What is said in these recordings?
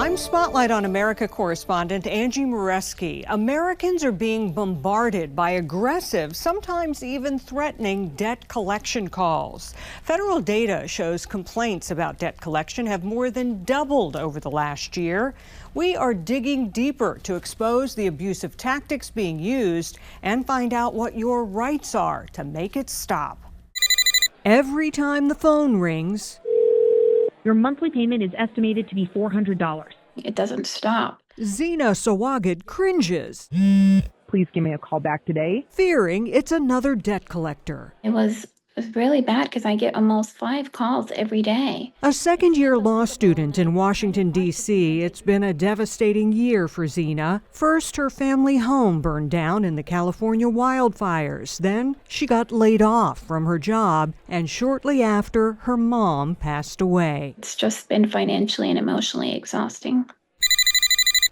I'm Spotlight on America correspondent Angie Moreschi. Americans are being bombarded by aggressive, sometimes even threatening debt collection calls. Federal data shows complaints about debt collection have more than doubled over the last year. We are digging deeper to expose the abusive tactics being used and find out what your rights are to make it stop. Every time the phone rings, your monthly payment is estimated to be $400. It doesn't stop. Zena Sawagid cringes. Please give me a call back today. Fearing it's another debt collector. It was really bad because I get almost 5 calls every day. A second-year law student in Washington, D.C., it's been a devastating year for Zena. First, her family home burned down in the California wildfires. Then, she got laid off from her job, and shortly after, her mom passed away. It's just been financially and emotionally exhausting.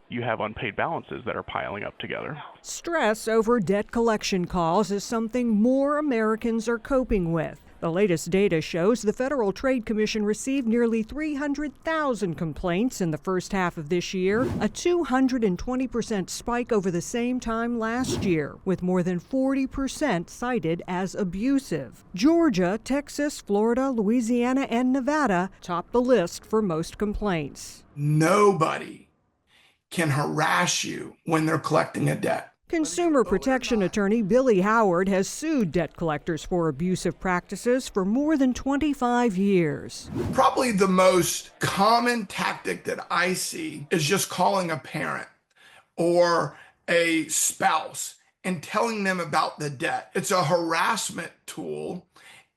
You have unpaid balances that are piling up together. Stress over debt collection calls is something more Americans are coping with. The latest data shows the Federal Trade Commission received nearly 300,000 complaints in the first half of this year, a 220% spike over the same time last year, with more than 40% cited as abusive. Georgia, Texas, Florida, Louisiana, and Nevada top the list for most complaints. Nobody can harass you when they're collecting a debt. Consumer protection attorney Billy Howard has sued debt collectors for abusive practices for more than 25 years. Probably the most common tactic that I see is just calling a parent or a spouse and telling them about the debt. It's a harassment tool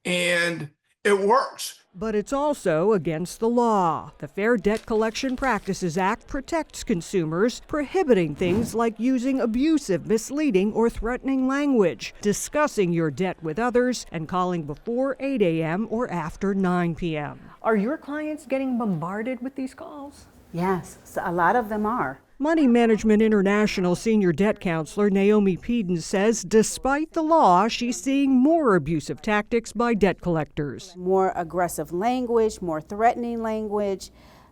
and it works. But it's also against the law. The Fair Debt Collection Practices Act protects consumers, prohibiting things like using abusive, misleading, or threatening language, discussing your debt with others, and calling before 8 a.m. or after 9 p.m. Are your clients getting bombarded with these calls? Yes, a lot of them are. Money Management International senior debt counselor Naomi Peden says despite the law, she's seeing more abusive tactics by debt collectors. More aggressive language, more threatening language.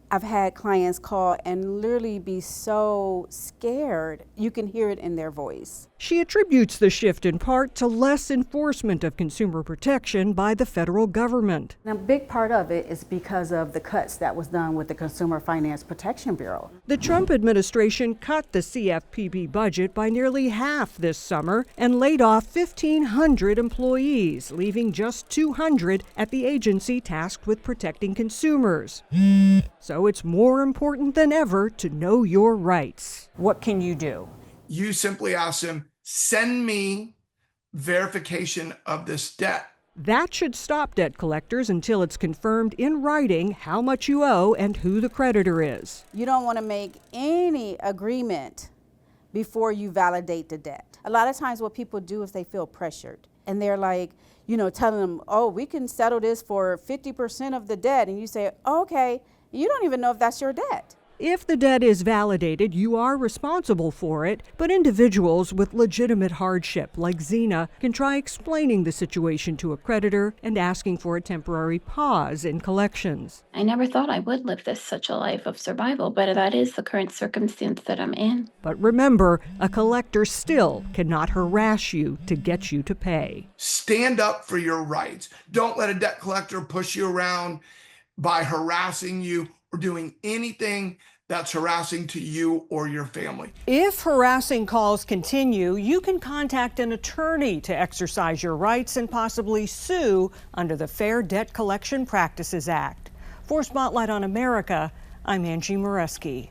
I've had clients call and literally be so scared, you can hear it in their voice. She attributes the shift in part to less enforcement of consumer protection by the federal government. And a big part of it is because of the cuts that was done with the Consumer Finance Protection Bureau. The Trump administration cut the CFPB budget by nearly half this summer and laid off 1,500 employees, leaving just 200 at the agency tasked with protecting consumers. So it's more important than ever to know your rights. What can you do? You simply ask them, send me verification of this debt. That should stop debt collectors until it's confirmed in writing how much you owe and who the creditor is. You don't want to make any agreement before you validate the debt. A lot of times what people do is they feel pressured and they're like, telling them, oh, we can settle this for 50% of the debt. And you say, oh, okay, you don't even know if that's your debt. If the debt is validated, you are responsible for it, but individuals with legitimate hardship, like Zena, can try explaining the situation to a creditor and asking for a temporary pause in collections. I never thought I would live such a life of survival, but that is the current circumstance that I'm in. But remember, a collector still cannot harass you to get you to pay. Stand up for your rights. Don't let a debt collector push you around by harassing you or doing anything that's harassing to you or your family. If harassing calls continue, you can contact an attorney to exercise your rights and possibly sue under the Fair Debt Collection Practices Act. For Spotlight on America, I'm Angie Moreschi.